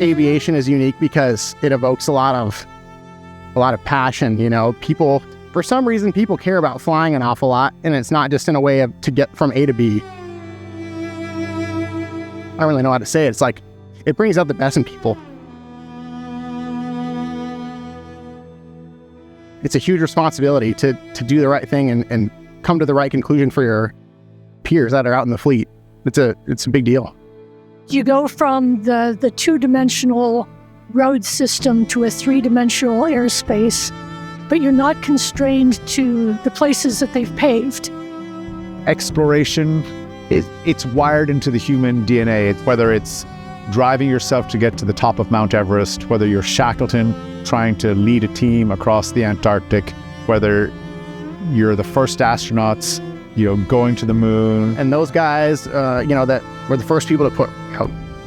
aviation is unique because it evokes a lot of passion. People, for some reason, people care about flying an awful lot, and it's not just in a way to get from A to B. I don't really know how to say it. It's like it brings out the best in people. It's a huge responsibility to do the right thing and come to the right conclusion for your peers that are out in the fleet. It's a big deal. You go from the two-dimensional road system to a three-dimensional airspace, but you're not constrained to the places that they've paved. Exploration, it's wired into the human DNA. Whether it's driving yourself to get to the top of Mount Everest, whether you're Shackleton trying to lead a team across the Antarctic, whether you're the first astronauts, going to the moon. And those guys, that were the first people to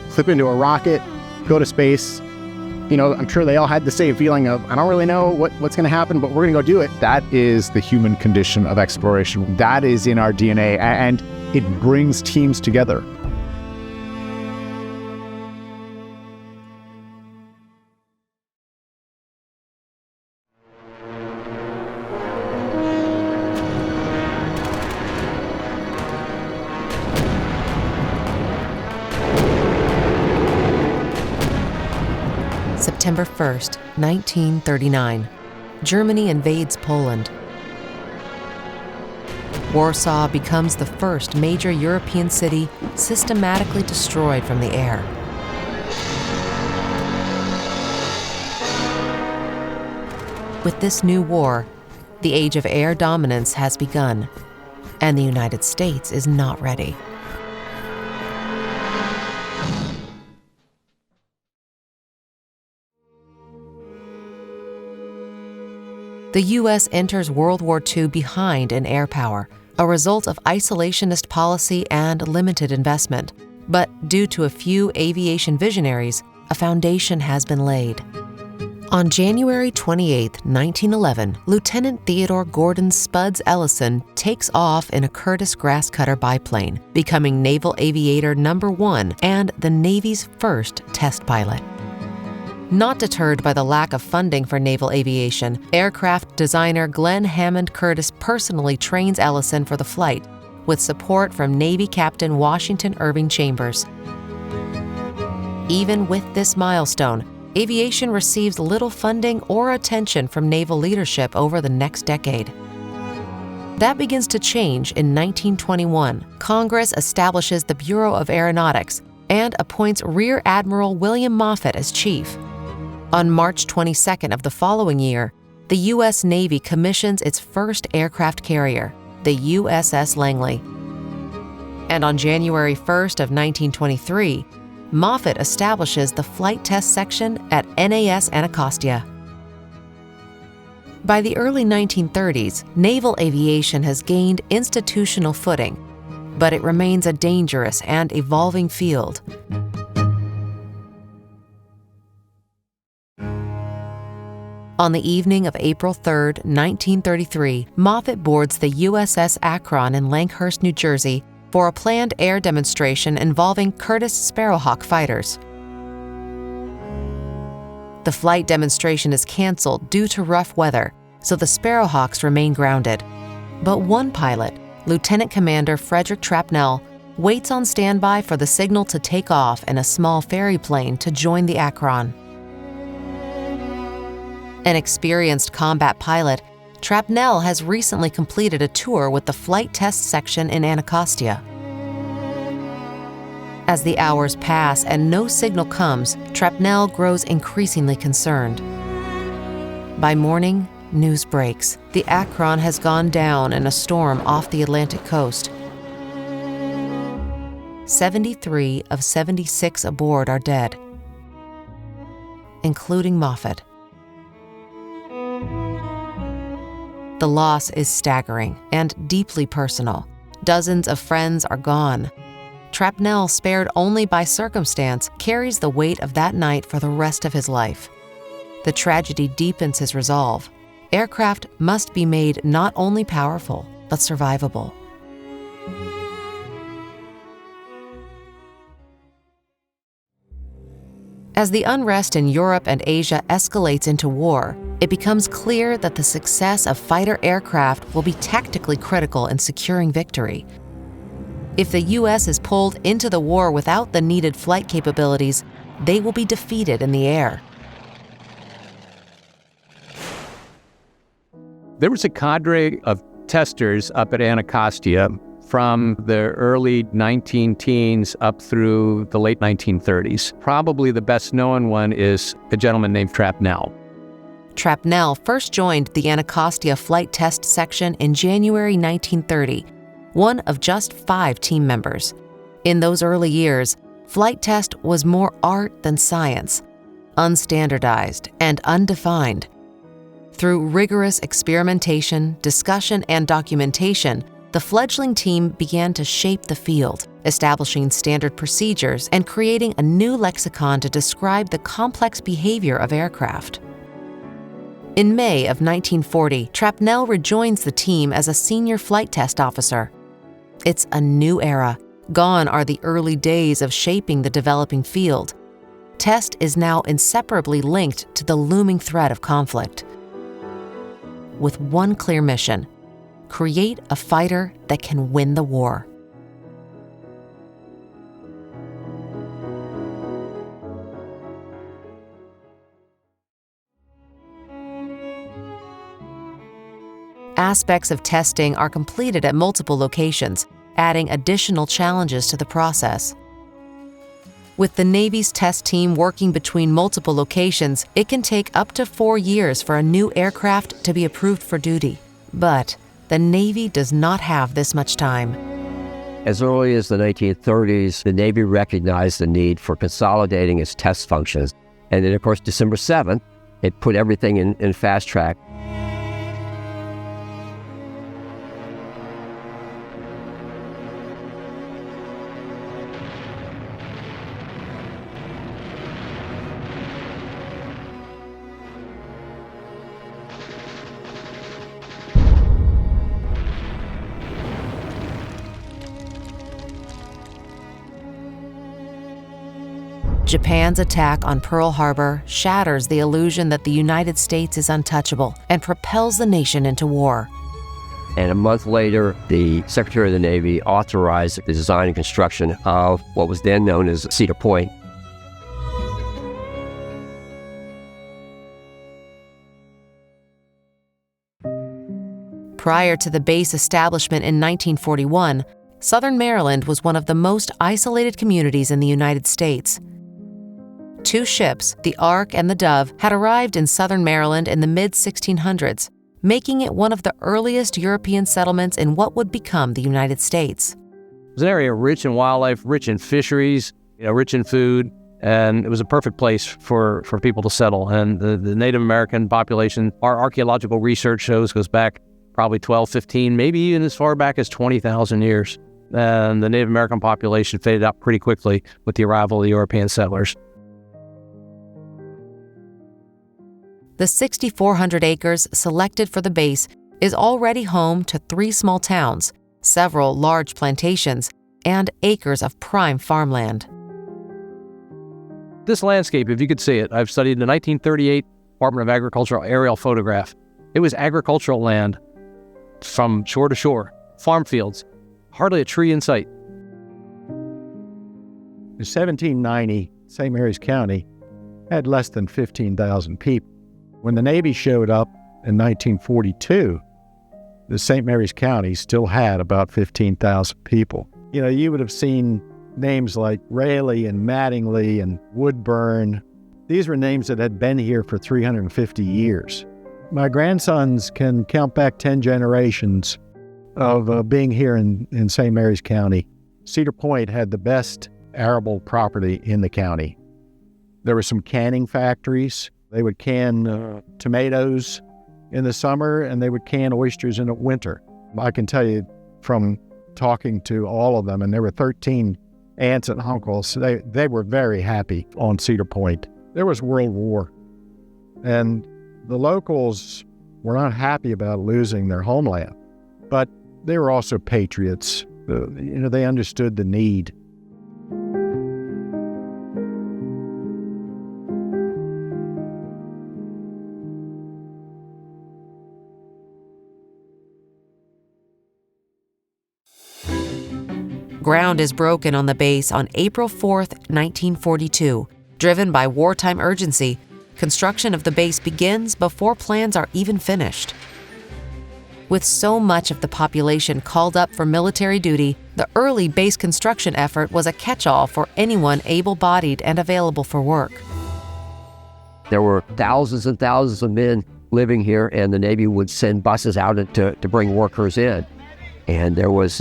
flip into a rocket, go to space. I'm sure they all had the same feeling of, I don't really know what's going to happen, but we're going to go do it. That is the human condition of exploration. That is in our DNA, and it brings teams together. September 1st, 1939. Germany invades Poland. Warsaw becomes the first major European city systematically destroyed from the air. With this new war, the age of air dominance has begun, and the United States is not ready. The U.S. enters World War II behind in air power, a result of isolationist policy and limited investment. But due to a few aviation visionaries, a foundation has been laid. On January 28, 1911, Lieutenant Theodore Gordon Spuds Ellyson takes off in a Curtiss grasscutter biplane, becoming Naval Aviator No. 1 and the Navy's first test pilot. Not deterred by the lack of funding for naval aviation, aircraft designer Glenn Hammond Curtiss personally trains Ellyson for the flight, with support from Navy Captain Washington Irving Chambers. Even with this milestone, aviation receives little funding or attention from naval leadership over the next decade. That begins to change in 1921. Congress establishes the Bureau of Aeronautics and appoints Rear Admiral William Moffett as chief. On March 22nd of the following year, the U.S. Navy commissions its first aircraft carrier, the USS Langley. And on January 1st of 1923, Moffett establishes the flight test section at NAS Anacostia. By the early 1930s, naval aviation has gained institutional footing, but it remains a dangerous and evolving field. On the evening of April 3, 1933, Moffett boards the USS Akron in Langhurst, New Jersey, for a planned air demonstration involving Curtiss Sparrowhawk fighters. The flight demonstration is canceled due to rough weather, so the Sparrowhawks remain grounded. But one pilot, Lieutenant Commander Frederick Trapnell, waits on standby for the signal to take off in a small ferry plane to join the Akron. An experienced combat pilot, Trapnell has recently completed a tour with the flight test section in Anacostia. As the hours pass and no signal comes, Trapnell grows increasingly concerned. By morning, news breaks. The Akron has gone down in a storm off the Atlantic coast. 73 of 76 aboard are dead, including Moffett. The loss is staggering and deeply personal. Dozens of friends are gone. Trapnell, spared only by circumstance, carries the weight of that night for the rest of his life. The tragedy deepens his resolve. Aircraft must be made not only powerful, but survivable. As the unrest in Europe and Asia escalates into war, it becomes clear that the success of fighter aircraft will be tactically critical in securing victory. If the U.S. is pulled into the war without the needed flight capabilities, they will be defeated in the air. There was a cadre of testers up at Anacostia from the early 19-teens up through the late 1930s. Probably the best known one is a gentleman named Trapnell. Trapnell first joined the Anacostia Flight Test Section in January 1930, one of just 5 team members. In those early years, flight test was more art than science, unstandardized and undefined. Through rigorous experimentation, discussion, and documentation, the fledgling team began to shape the field, establishing standard procedures and creating a new lexicon to describe the complex behavior of aircraft. In May of 1940, Trapnell rejoins the team as a senior flight test officer. It's a new era. Gone are the early days of shaping the developing field. Test is now inseparably linked to the looming threat of conflict. With one clear mission: create a fighter that can win the war. Aspects of testing are completed at multiple locations, adding additional challenges to the process. With the Navy's test team working between multiple locations, it can take up to 4 years for a new aircraft to be approved for duty. But the Navy does not have this much time. As early as the 1930s, the Navy recognized the need for consolidating its test functions. And then, of course, December 7th, it put everything in fast track. Japan's attack on Pearl Harbor shatters the illusion that the United States is untouchable and propels the nation into war. And a month later, the Secretary of the Navy authorized the design and construction of what was then known as Cedar Point. Prior to the base establishment in 1941, Southern Maryland was one of the most isolated communities in the United States. 2 ships, the Ark and the Dove, had arrived in southern Maryland in the mid-1600s, making it one of the earliest European settlements in what would become the United States. It was an area rich in wildlife, rich in fisheries, rich in food, and it was a perfect place for people to settle. And the Native American population, our archaeological research shows, goes back probably 12, 15, maybe even as far back as 20,000 years. And the Native American population faded out pretty quickly with the arrival of the European settlers. The 6,400 acres selected for the base is already home to 3 small towns, several large plantations, and acres of prime farmland. This landscape, if you could see it, I've studied the 1938 Department of Agriculture aerial photograph. It was agricultural land from shore to shore, farm fields, hardly a tree in sight. In 1790, St. Mary's County had less than 15,000 people. When the Navy showed up in 1942, the St. Mary's County still had about 15,000 people. You would have seen names like Raleigh and Mattingly and Woodburn. These were names that had been here for 350 years. My grandsons can count back 10 generations of being here in St. Mary's County. Cedar Point had the best arable property in the county. There were some canning factories. They would can tomatoes in the summer, and they would can oysters in the winter. I can tell you from talking to all of them, and there were 13 aunts and uncles, they were very happy on Cedar Point. There was World War, and the locals were not happy about losing their homeland, but they were also patriots. They understood the need. Ground is broken on the base on April 4th, 1942. Driven by wartime urgency, construction of the base begins before plans are even finished. With so much of the population called up for military duty, the early base construction effort was a catch-all for anyone able-bodied and available for work. There were thousands and thousands of men living here, and the Navy would send buses out to bring workers in. And there was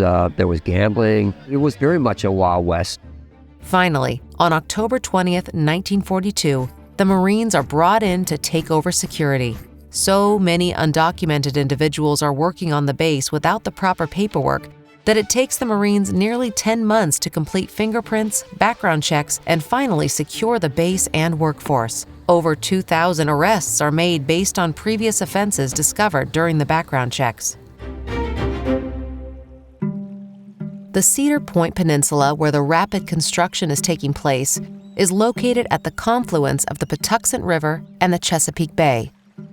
gambling. It was very much a Wild West. Finally, on October 20th, 1942, the Marines are brought in to take over security. So many undocumented individuals are working on the base without the proper paperwork that it takes the Marines nearly 10 months to complete fingerprints, background checks, and finally secure the base and workforce. Over 2,000 arrests are made based on previous offenses discovered during the background checks. The Cedar Point Peninsula, where the rapid construction is taking place, is located at the confluence of the Patuxent River and the Chesapeake Bay.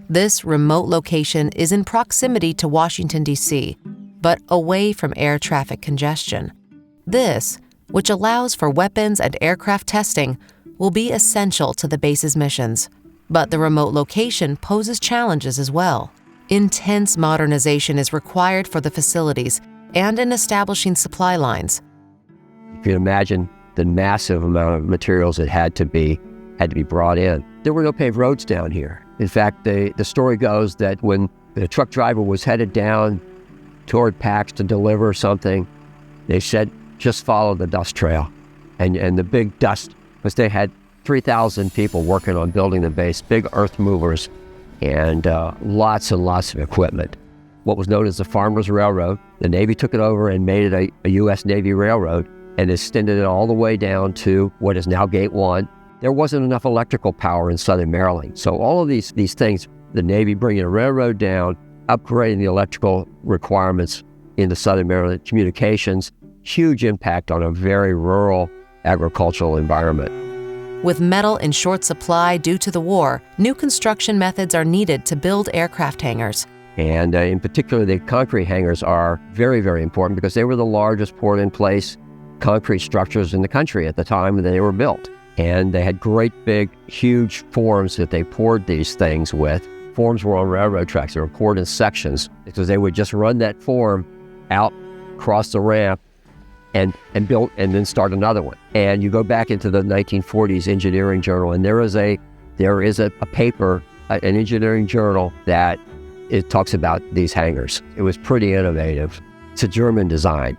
This remote location is in proximity to Washington, D.C., but away from air traffic congestion. This, which allows for weapons and aircraft testing, will be essential to the base's missions. But the remote location poses challenges as well. Intense modernization is required for the facilities and in establishing supply lines. You can imagine the massive amount of materials that had to be brought in. There were no paved roads down here. In fact, the story goes that when the truck driver was headed down toward Pax to deliver something, they said, just follow the dust trail. And the big dust, because they had 3,000 people working on building the base, big earth movers, and lots and lots of equipment. What was known as the Farmers Railroad, the Navy took it over and made it a U.S. Navy railroad and extended it all the way down to what is now Gate 1. There wasn't enough electrical power in southern Maryland. So all of these things, the Navy bringing a railroad down, upgrading the electrical requirements in the southern Maryland communications, huge impact on a very rural agricultural environment. With metal in short supply due to the war, new construction methods are needed to build aircraft hangars. And in particular, the concrete hangars are very, very important because they were the largest poured-in-place concrete structures in the country at the time that they were built. And they had great big, huge forms that they poured these things with. Forms were on railroad tracks. They were poured in sections because they would just run that form out, cross the ramp, and build, and then start another one. And you go back into the 1940s engineering journal, and there is a paper, an engineering journal that it talks about these hangars. It was pretty innovative. It's a German design.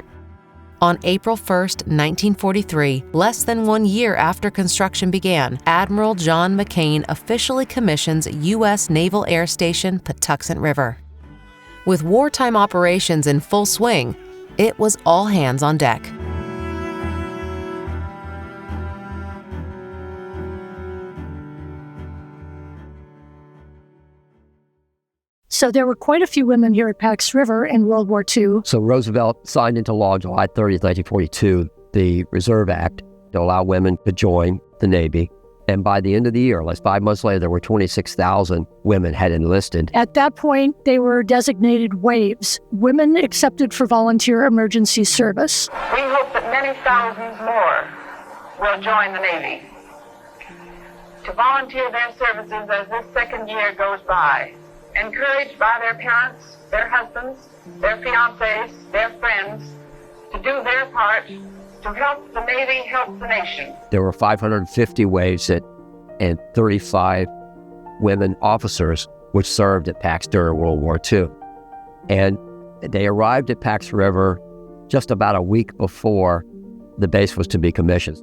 On April 1st, 1943, less than 1 year after construction began, Admiral John McCain officially commissions U.S. Naval Air Station Patuxent River. With wartime operations in full swing, it was all hands on deck. So there were quite a few women here at Pax River in World War II. So Roosevelt signed into law July 30th, 1942, the Reserve Act to allow women to join the Navy. And by the end of the year, like 5 months later, there were 26,000 women had enlisted. At that point, they were designated waves, women accepted for volunteer emergency service. We hope that many thousands more will join the Navy to volunteer their services as this second year goes by, encouraged by their parents, their husbands, their fiancés, their friends, to do their part to help the Navy help the nation. There were 550 waves and 35 women officers which served at Pax during World War II. And they arrived at Pax River just about a week before the base was to be commissioned.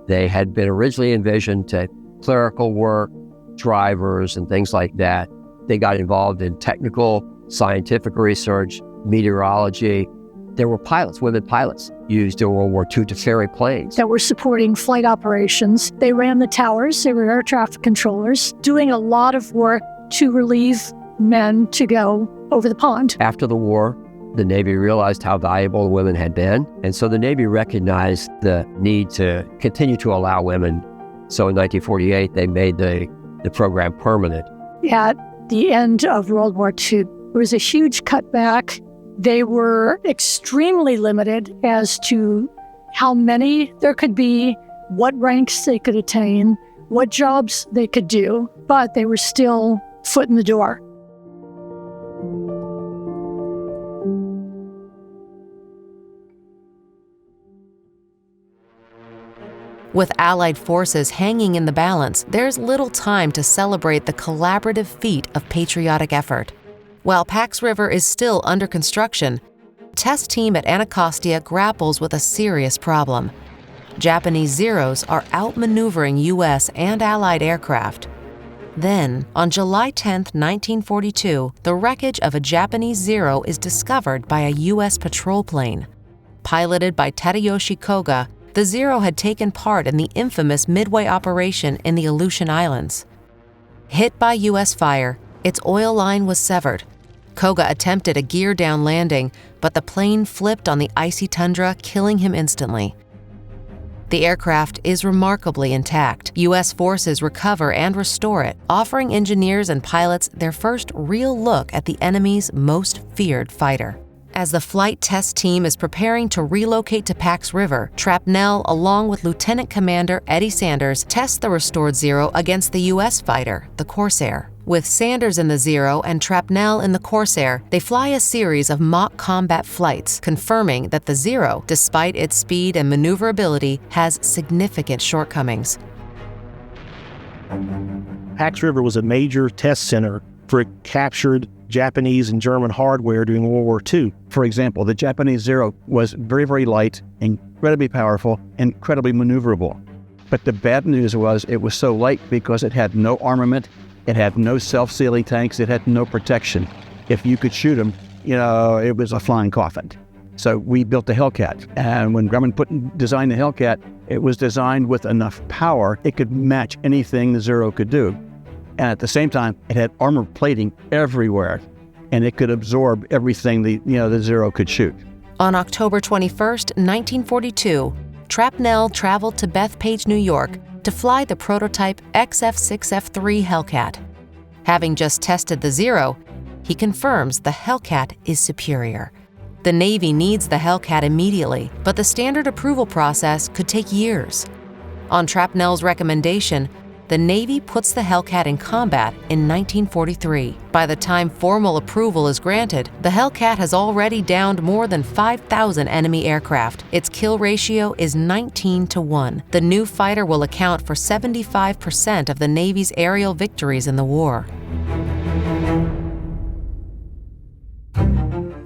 They had been originally envisioned to clerical work, drivers and things like that. They got involved in technical, scientific research, meteorology. There were pilots, women pilots, used in World War II to ferry planes. That were supporting flight operations. They ran the towers, they were air traffic controllers, doing a lot of work to relieve men to go over the pond. After the war, the Navy realized how valuable the women had been, and so the Navy recognized the need to continue to allow women. So in 1948, they made the program permanent. At the end of World War II, there was a huge cutback They were extremely limited as to how many there could be, what ranks they could attain, what jobs they could do, but they were still foot in the door. With Allied forces hanging in the balance, there's little time to celebrate the collaborative feat of patriotic effort. While Pax River is still under construction, test team at Anacostia grapples with a serious problem. Japanese Zeros are outmaneuvering U.S. and Allied aircraft. Then, on July 10, 1942, the wreckage of a Japanese Zero is discovered by a U.S. patrol plane. Piloted by Tadayoshi Koga, the Zero had taken part in the infamous Midway operation in the Aleutian Islands. Hit by U.S. fire, its oil line was severed. Koga attempted a gear-down landing, but the plane flipped on the icy tundra, killing him instantly. The aircraft is remarkably intact. U.S. forces recover and restore it, offering engineers and pilots their first real look at the enemy's most feared fighter. As the flight test team is preparing to relocate to Pax River, Trapnell, along with Lieutenant Commander Eddie Sanders, tests the restored Zero against the U.S. fighter, the Corsair. With Sanders in the Zero and Trapnell in the Corsair, they fly a series of mock combat flights, confirming that the Zero, despite its speed and maneuverability, has significant shortcomings. Pax River was a major test center for captured Japanese and German hardware during World War II. For example, the Japanese Zero was very, very light, incredibly powerful, incredibly maneuverable. But the bad news was it was so light because it had no armament, it had no self-sealing tanks, it had no protection. If you could shoot them, it was a flying coffin. So we built the Hellcat, and when Grumman designed the Hellcat, it was designed with enough power it could match anything the Zero could do. And at the same time, it had armor plating everywhere, and it could absorb everything the Zero could shoot. On October 21st, 1942, Trapnell traveled to Bethpage, New York, to fly the prototype XF6F3 Hellcat. Having just tested the Zero, he confirms the Hellcat is superior. The Navy needs the Hellcat immediately, but the standard approval process could take years. On Trapnell's recommendation, the Navy puts the Hellcat in combat in 1943. By the time formal approval is granted, the Hellcat has already downed more than 5,000 enemy aircraft. Its kill ratio is 19-1. The new fighter will account for 75% of the Navy's aerial victories in the war.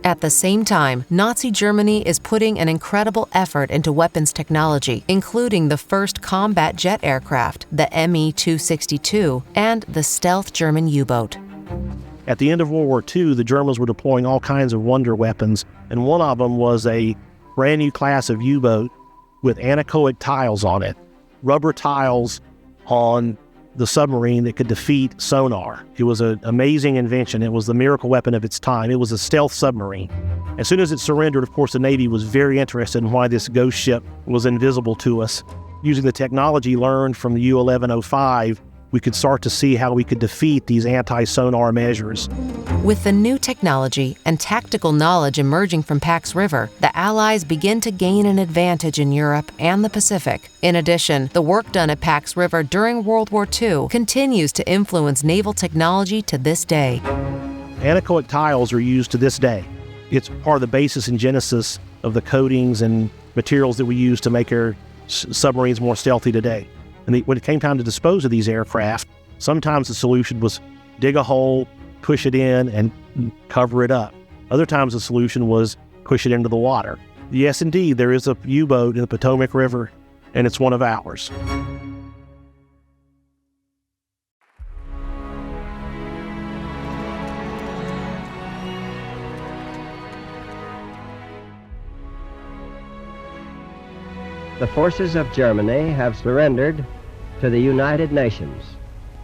At the same time, Nazi Germany is putting an incredible effort into weapons technology, including the first combat jet aircraft, the Me-262, and the stealth German U-boat. At the end of World War II, the Germans were deploying all kinds of wonder weapons, and one of them was a brand new class of U-boat with anechoic tiles on it, rubber tiles on the submarine that could defeat sonar. It was an amazing invention. It was the miracle weapon of its time. It was a stealth submarine. As soon as it surrendered, of course, the Navy was very interested in why this ghost ship was invisible to us. Using the technology learned from the U-1105, we could start to see how we could defeat these anti-sonar measures. With the new technology and tactical knowledge emerging from Pax River, the Allies begin to gain an advantage in Europe and the Pacific. In addition, the work done at Pax River during World War II continues to influence naval technology to this day. Anechoic tiles are used to this day. It's part of the basis and genesis of the coatings and materials that we use to make our submarines more stealthy today. And when it came time to dispose of these aircraft, sometimes the solution was dig a hole, push it in, and cover it up. Other times the solution was push it into the water. Yes, indeed, there is a U-boat in the Potomac River, and it's one of ours. The forces of Germany have surrendered to the United Nations.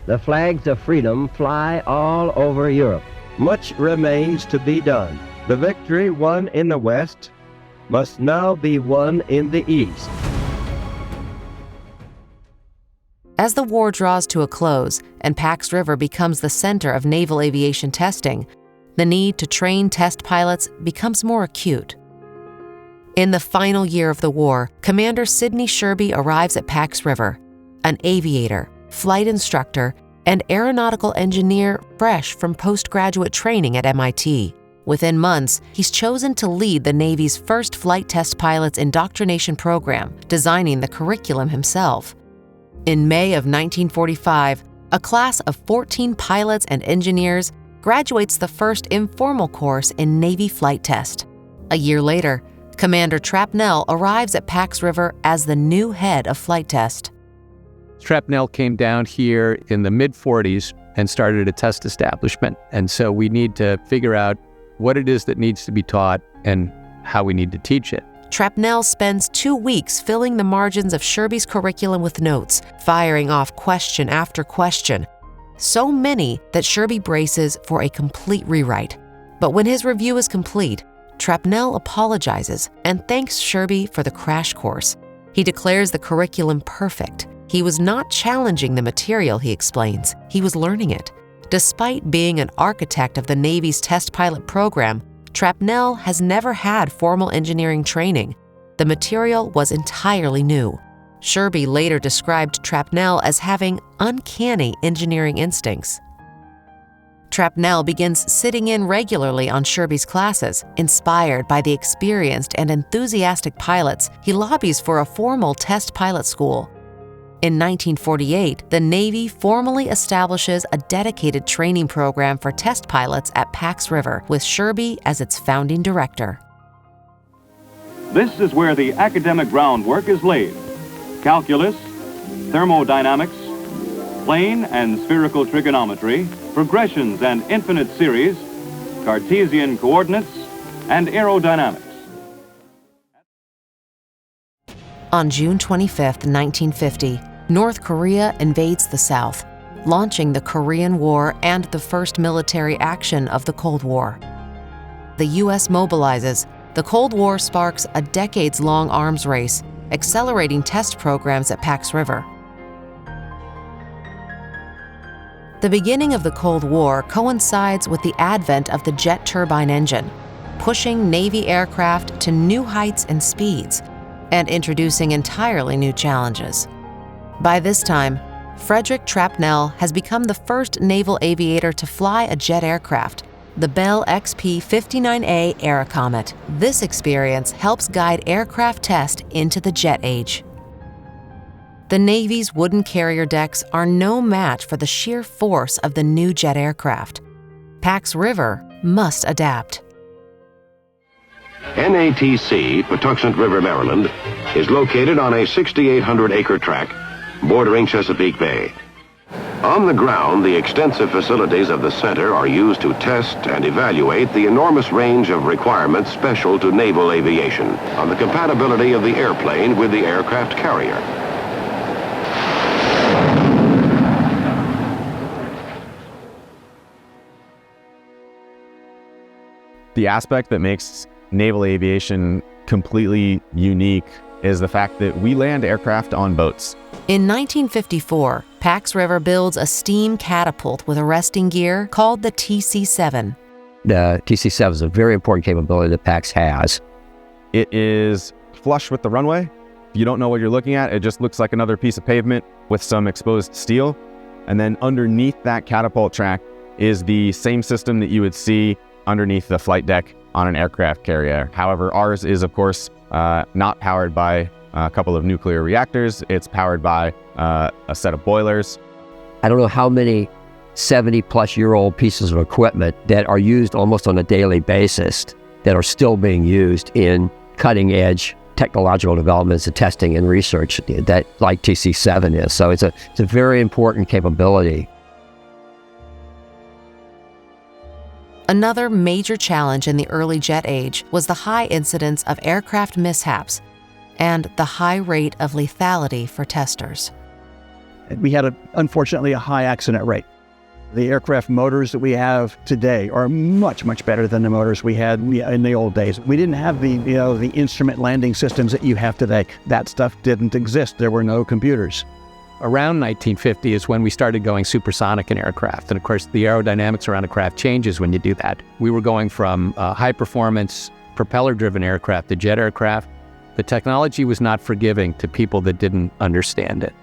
The flags of freedom fly all over Europe. Much remains to be done. The victory won in the West must now be won in the East. As the war draws to a close and Pax River becomes the center of naval aviation testing, the need to train test pilots becomes more acute. In the final year of the war, Commander Sidney Sherby arrives at Pax River, an aviator, flight instructor, and aeronautical engineer fresh from postgraduate training at MIT. Within months, he's chosen to lead the Navy's first flight test pilots indoctrination program, designing the curriculum himself. In May of 1945, a class of 14 pilots and engineers graduates the first informal course in Navy flight test. A year later, Commander Trapnell arrives at Pax River as the new head of flight test. Trapnell came down here in the mid-40s and started a test establishment. And so we need to figure out what it is that needs to be taught and how we need to teach it. Trapnell spends 2 weeks filling the margins of Sherby's curriculum with notes, firing off question after question. So many that Sherby braces for a complete rewrite. But when his review is complete, Trapnell apologizes and thanks Sherby for the crash course. He declares the curriculum perfect. He was not challenging the material, he explains. He was learning it. Despite being an architect of the Navy's test pilot program, Trapnell has never had formal engineering training. The material was entirely new. Sherby later described Trapnell as having uncanny engineering instincts. Trapnell begins sitting in regularly on Sherby's classes. Inspired by the experienced and enthusiastic pilots, he lobbies for a formal test pilot school. In 1948, the Navy formally establishes a dedicated training program for test pilots at Pax River, with Sherby as its founding director. This is where the academic groundwork is laid. Calculus, thermodynamics, plane and spherical trigonometry, progressions and infinite series, Cartesian coordinates, and aerodynamics. On June 25, 1950, North Korea invades the South, launching the Korean War and the first military action of the Cold War. The U.S. mobilizes. The Cold War sparks a decades-long arms race, accelerating test programs at Pax River. The beginning of the Cold War coincides with the advent of the jet turbine engine, pushing Navy aircraft to new heights and speeds, and introducing entirely new challenges. By this time, Frederick Trapnell has become the first naval aviator to fly a jet aircraft, the Bell XP-59A Aerocomet. This experience helps guide aircraft test into the jet age. The Navy's wooden carrier decks are no match for the sheer force of the new jet aircraft. Pax River must adapt. NATC, Patuxent River, Maryland, is located on a 6,800-acre tract bordering Chesapeake Bay. On the ground, the extensive facilities of the center are used to test and evaluate the enormous range of requirements special to naval aviation on the compatibility of the airplane with the aircraft carrier. The aspect that makes naval aviation completely unique is the fact that we land aircraft on boats. In 1954, Pax River builds a steam catapult with arresting gear called the TC-7. The TC-7 is a very important capability that Pax has. It is flush with the runway. If you don't know what you're looking at, it just looks like another piece of pavement with some exposed steel. And then underneath that catapult track is the same system that you would see underneath the flight deck on an aircraft carrier. However, ours is, of course, not powered by a couple of nuclear reactors. It's powered by a set of boilers. I don't know how many 70-plus-year-old pieces of equipment that are used almost on a daily basis that are still being used in cutting-edge technological developments and testing and research that like TC-7 is. So it's a very important capability. Another major challenge in the early jet age was the high incidence of aircraft mishaps and the high rate of lethality for testers. We had, unfortunately, a high accident rate. The aircraft motors that we have today are much, much better than the motors we had in the old days. We didn't have the instrument landing systems that you have today. That stuff didn't exist. There were no computers. Around 1950 is when we started going supersonic in aircraft. And of course, the aerodynamics around a craft changes when you do that. We were going from high-performance, propeller-driven aircraft to jet aircraft. The technology was not forgiving to people that didn't understand it.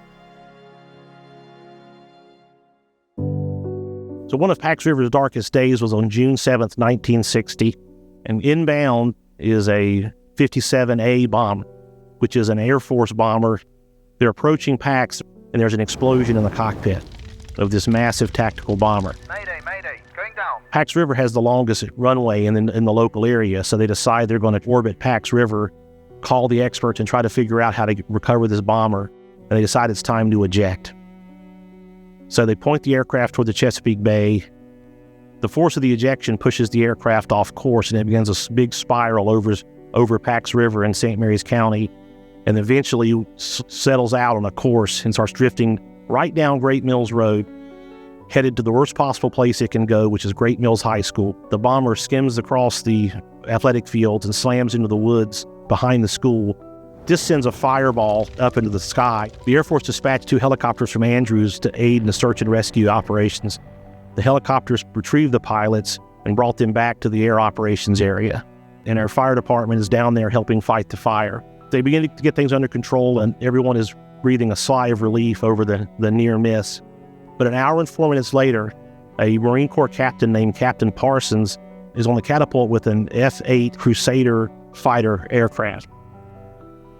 So one of Pax River's darkest days was on June 7th, 1960. And inbound is a 57A bomber, which is an Air Force bomber. They're approaching Pax, and there's an explosion in the cockpit of this massive tactical bomber. Mayday, going down. Pax River has the longest runway in the local area, so they decide they're going to orbit Pax River, call the experts, and try to figure out how to recover this bomber. And they decide it's time to eject. So they point the aircraft toward the Chesapeake Bay. The force of the ejection pushes the aircraft off course, and it begins a big spiral over Pax River in St. Mary's County, and eventually settles out on a course and starts drifting right down Great Mills Road, headed to the worst possible place it can go, which is Great Mills High School. The bomber skims across the athletic fields and slams into the woods behind the school. This sends a fireball up into the sky. The Air Force dispatched 2 helicopters from Andrews to aid in the search and rescue operations. The helicopters retrieved the pilots and brought them back to the air operations area. And our fire department is down there helping fight the fire. They begin to get things under control, and everyone is breathing a sigh of relief over the near miss. But an hour and 4 minutes later, a Marine Corps captain named Captain Parsons is on the catapult with an F-8 Crusader fighter aircraft.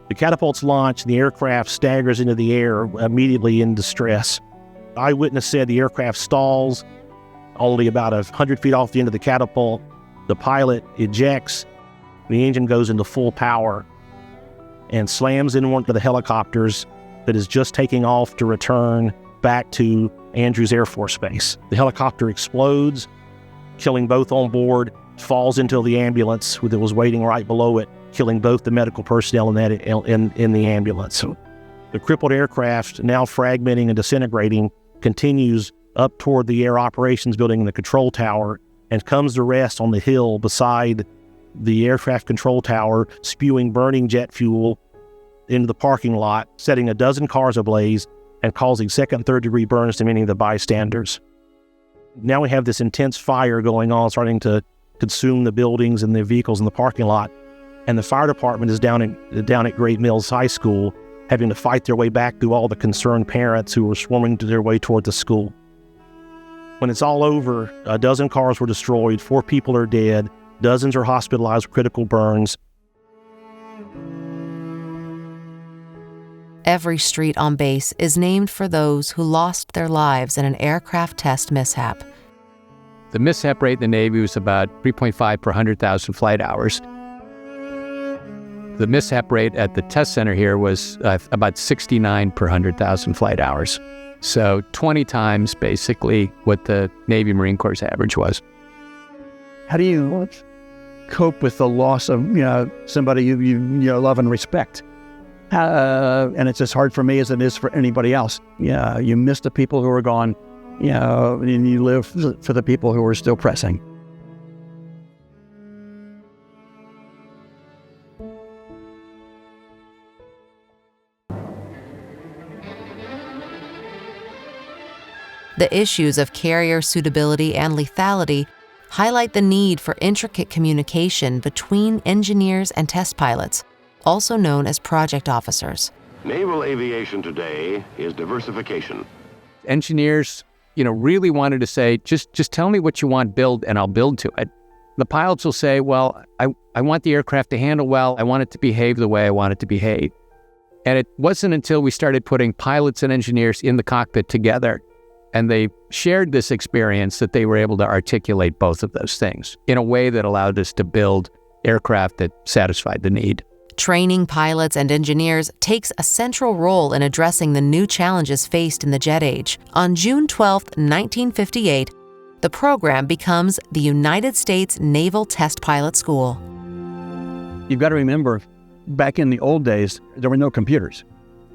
The catapult's launched, and the aircraft staggers into the air, immediately in distress. Eyewitness said the aircraft stalls only about 100 feet off the end of the catapult. The pilot ejects, the engine goes into full power and slams into one of the helicopters that is just taking off to return back to Andrews Air Force Base. The helicopter explodes, killing both on board, falls into the ambulance that was waiting right below it, killing both the medical personnel in the ambulance. The crippled aircraft, now fragmenting and disintegrating, continues up toward the air operations building in the control tower and comes to rest on the hill beside the aircraft control tower, spewing burning jet fuel into the parking lot, setting a dozen cars ablaze and causing second and third degree burns to many of the bystanders. Now we have this intense fire going on, starting to consume the buildings and the vehicles in the parking lot. And the fire department is down at Great Mills High School, having to fight their way back through all the concerned parents who were swarming to their way toward the school. When it's all over, a dozen cars were destroyed, 4 people are dead, dozens are hospitalized with critical burns. Every street on base is named for those who lost their lives in an aircraft test mishap. The mishap rate in the Navy was about 3.5 per 100,000 flight hours. The mishap rate at the test center here was about 69 per 100,000 flight hours. So 20 times basically what the Navy Marine Corps' average was. How do you cope with the loss of somebody you love and respect? And it's as hard for me as it is for anybody else. Yeah, you miss the people who are gone, and you live for the people who are still pressing. The issues of carrier suitability and lethality highlight the need for intricate communication between engineers and test pilots, also known as project officers. Naval aviation today is diversification. Engineers, really wanted to say, just tell me what you want build and I'll build to it. The pilots will say, well, I want the aircraft to handle well. I want it to behave the way I want it to behave. And it wasn't until we started putting pilots and engineers in the cockpit together and they shared this experience that they were able to articulate both of those things in a way that allowed us to build aircraft that satisfied the need. Training pilots and engineers takes a central role in addressing the new challenges faced in the jet age. On June 12, 1958, the program becomes the United States Naval Test Pilot School. You've got to remember, back in the old days, there were no computers.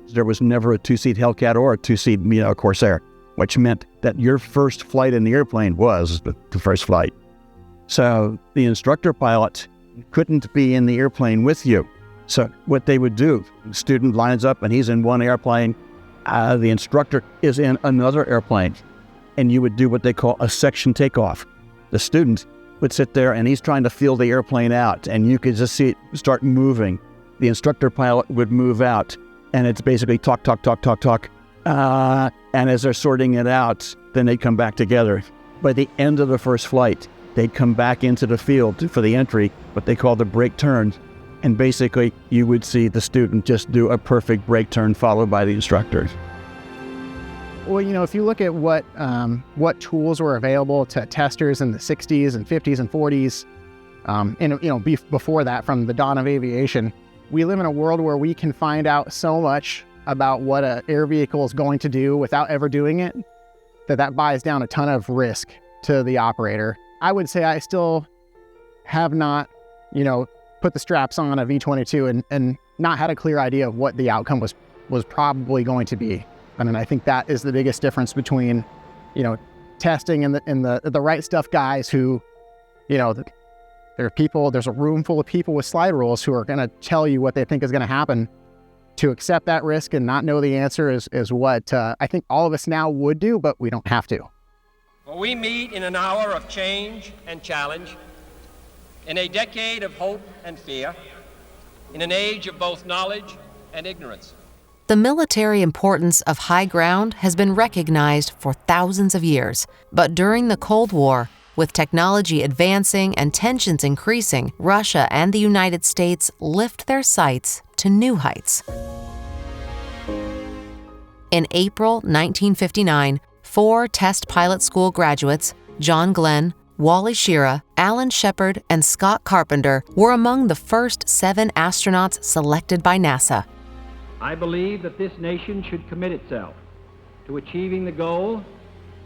There was never a 2-seat Hellcat or a 2-seat Corsair, which meant that your first flight in the airplane was the first flight. So the instructor pilot couldn't be in the airplane with you. So what they would do, the student lines up and he's in one airplane, The instructor is in another airplane, and you would do what they call a section takeoff. The student would sit there, and he's trying to feel the airplane out, and you could just see it start moving. The instructor pilot would move out, and it's basically talk. And as they're sorting it out, then they'd come back together. By the end of the first flight, they'd come back into the field for the entry, what they call the break turn. And basically, you would see the student just do a perfect break turn followed by the instructor. Well, if you look at what tools were available to testers in the 60s and 50s and 40s, and before that, from the dawn of aviation, we live in a world where we can find out so much about what an air vehicle is going to do without ever doing it, that buys down a ton of risk to the operator. I would say I still have not, put the straps on a V-22 and not had a clear idea of what the outcome was probably going to be. And I think that is the biggest difference between, testing and the right stuff guys who, there's a room full of people with slide rules who are going to tell you what they think is going to happen. To accept that risk and not know the answer is what I think all of us now would do, but we don't have to. For we meet in an hour of change and challenge, in a decade of hope and fear, in an age of both knowledge and ignorance. The military importance of high ground has been recognized for thousands of years, but during the Cold War, with technology advancing and tensions increasing, Russia and the United States lift their sights to new heights. In April 1959, 4 test pilot school graduates, John Glenn, Wally Schirra, Alan Shepard, and Scott Carpenter, were among the first 7 astronauts selected by NASA. I believe that this nation should commit itself to achieving the goal,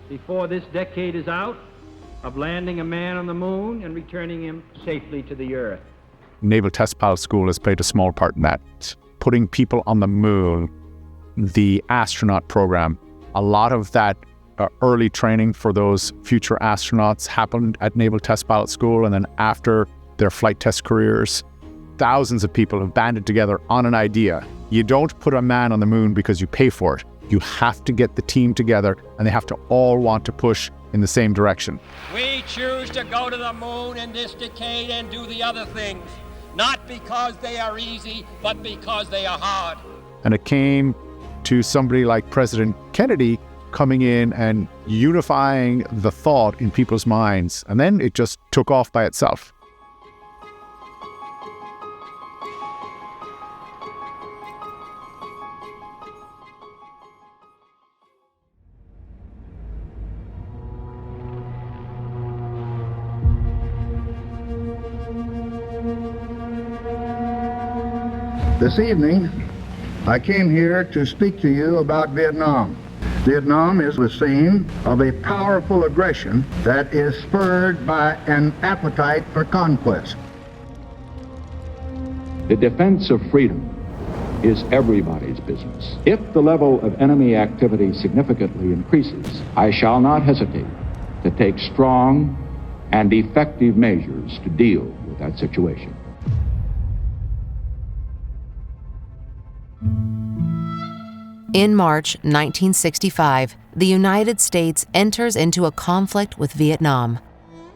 before this decade is out, of landing a man on the moon and returning him safely to the Earth. Naval Test Pilot School has played a small part in that. Putting people on the moon, the astronaut program, a lot of that early training for those future astronauts happened at Naval Test Pilot School, and then after their flight test careers, thousands of people have banded together on an idea. You don't put a man on the moon because you pay for it. You have to get the team together, and they have to all want to push in the same direction. We choose to go to the moon in this decade and do the other things, not because they are easy, but because they are hard. And it came to somebody like President Kennedy coming in and unifying the thought in people's minds, and then it just took off by itself. This evening, I came here to speak to you about Vietnam. Vietnam is the scene of a powerful aggression that is spurred by an appetite for conquest. The defense of freedom is everybody's business. If the level of enemy activity significantly increases, I shall not hesitate to take strong and effective measures to deal with that situation. In March 1965, the United States enters into a conflict with Vietnam.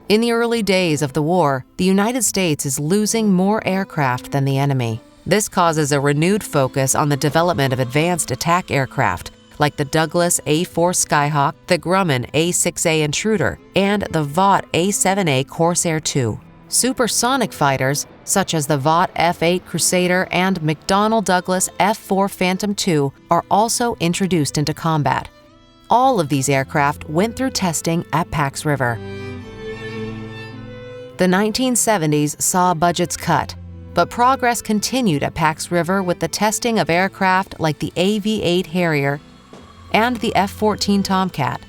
In the early days of the war, the United States is losing more aircraft than the enemy. This causes a renewed focus on the development of advanced attack aircraft, like the Douglas A-4 Skyhawk, the Grumman A-6A Intruder, and the Vought A-7A Corsair II. Supersonic fighters, such as the Vought F-8 Crusader and McDonnell Douglas F-4 Phantom II, are also introduced into combat. All of these aircraft went through testing at Pax River. The 1970s saw budgets cut, but progress continued at Pax River with the testing of aircraft like the AV-8 Harrier and the F-14 Tomcat.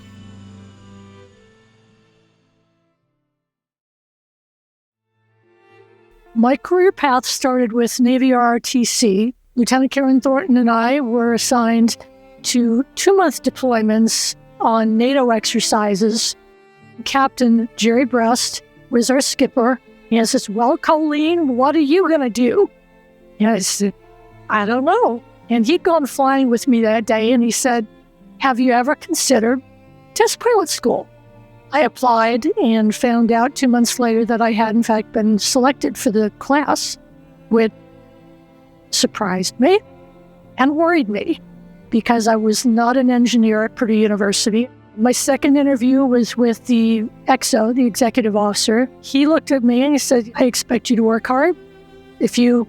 My career path started with Navy ROTC. Lieutenant Karen Thornton and I were assigned to 2-month deployments on NATO exercises. Captain Jerry Brest was our skipper. He says, "Well, Colleen, what are you going to do?" And I said, "I don't know. And he'd gone flying with me that day, and he said, "Have you ever considered test pilot school?" I applied and found out 2 months later that I had, in fact, been selected for the class, which surprised me and worried me because I was not an engineer at Purdue University. My second interview was with the XO, the executive officer. He looked at me and he said, "I expect you to work hard. If you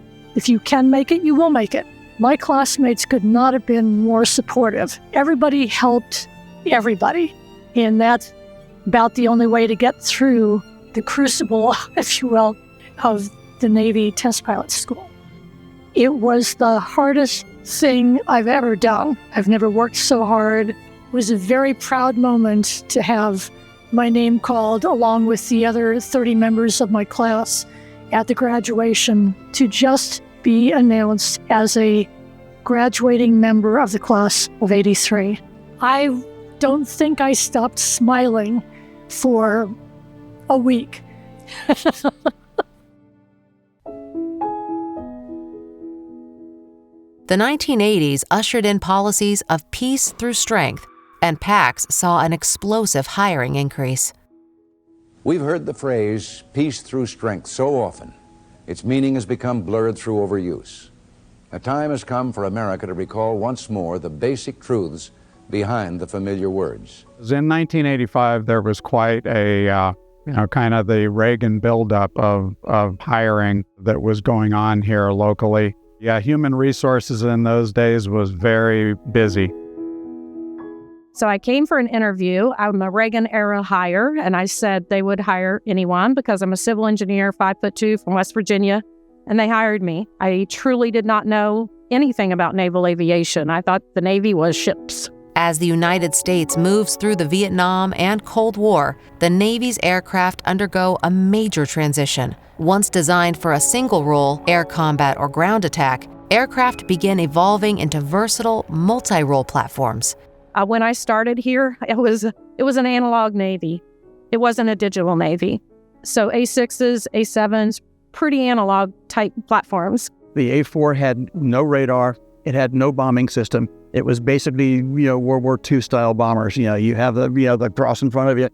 can make it, you will make it." My classmates could not have been more supportive. Everybody helped everybody. And that's about the only way to get through the crucible, if you will, of the Navy test pilot school. It was the hardest thing I've ever done. I've never worked so hard. It was a very proud moment to have my name called along with the other 30 members of my class at the graduation to just be announced as a graduating member of the class of '83. I don't think I stopped smiling for a week. The 1980s ushered in policies of peace through strength, and Pax saw an explosive hiring increase. We've heard the phrase, peace through strength, so often. Its meaning has become blurred through overuse. A time has come for America to recall once more the basic truths behind the familiar words. In 1985, there was quite a, kind of the Reagan buildup of hiring that was going on here locally. Yeah, human resources in those days was very busy. So I came for an interview. I'm a Reagan-era hire, and I said they would hire anyone because I'm a civil engineer, 5'2", from West Virginia, and they hired me. I truly did not know anything about naval aviation. I thought the Navy was ships. As the United States moves through the Vietnam and Cold War, the Navy's aircraft undergo a major transition. Once designed for a single role, air combat or ground attack, aircraft begin evolving into versatile, multi-role platforms. When I started here, it was an analog Navy. It wasn't a digital Navy. So A6s, A7s, pretty analog type platforms. The A4 had no radar. It had no bombing system. It was basically, World War II style bombers. You have the cross in front of you,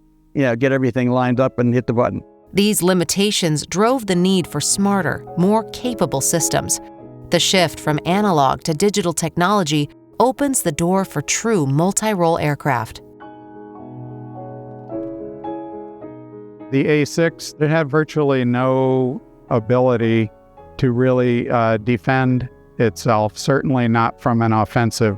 get everything lined up and hit the button. These limitations drove the need for smarter, more capable systems. The shift from analog to digital technology opens the door for true multi-role aircraft. The A6, it had virtually no ability to really defend itself, certainly not from an offensive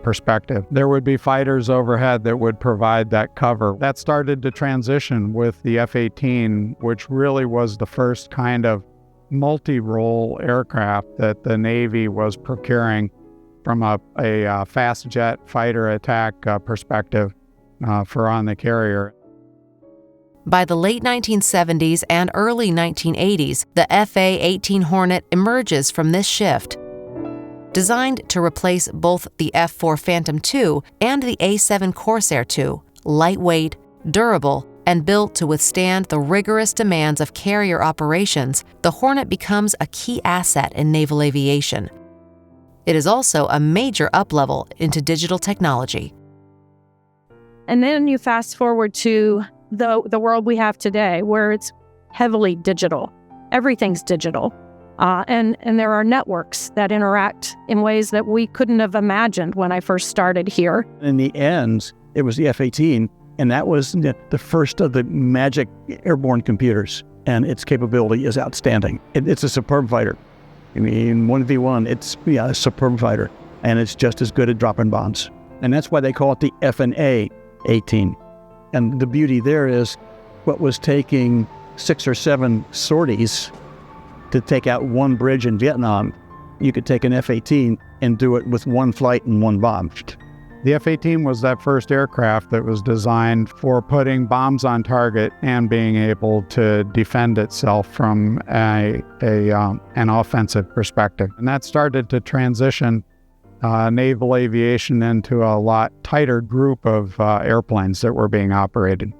perspective. There would be fighters overhead that would provide that cover. That started to transition with the F-18, which really was the first kind of multi-role aircraft that the Navy was procuring from a fast jet fighter attack perspective for on the carrier. By the late 1970s and early 1980s, the FA-18 Hornet emerges from this shift. Designed to replace both the F-4 Phantom II and the A-7 Corsair II, lightweight, durable, and built to withstand the rigorous demands of carrier operations, the Hornet becomes a key asset in naval aviation. It is also a major up-level into digital technology. And then you fast forward to the world we have today, where it's heavily digital. Everything's digital. And there are networks that interact in ways that we couldn't have imagined when I first started here. In the end, it was the F-18, and that was the first of the magic airborne computers, and its capability is outstanding. It's a superb fighter. I mean, 1v1, it's a superb fighter, and it's just as good at dropping bombs. And that's why they call it the F/A-18. And the beauty there is what was taking 6 or 7 sorties to take out one bridge in Vietnam, you could take an F-18 and do it with one flight and one bomb. The F-18 was that first aircraft that was designed for putting bombs on target and being able to defend itself from an offensive perspective. And that started to transition naval aviation into a lot tighter group of airplanes that were being operated.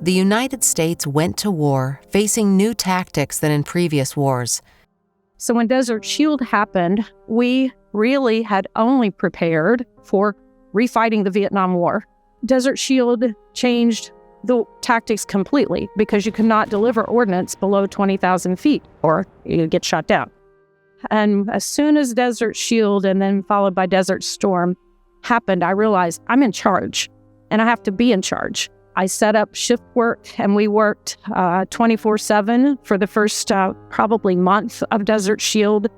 The United States went to war facing new tactics than in previous wars. So when Desert Shield happened, we really had only prepared for refighting the Vietnam War. Desert Shield changed the tactics completely because you could not deliver ordnance below 20,000 feet or you get shot down. And as soon as Desert Shield and then followed by Desert Storm happened, I realized I'm in charge and I have to be in charge. I set up shift work and we worked 24/7 for the first probably month of Desert Shield,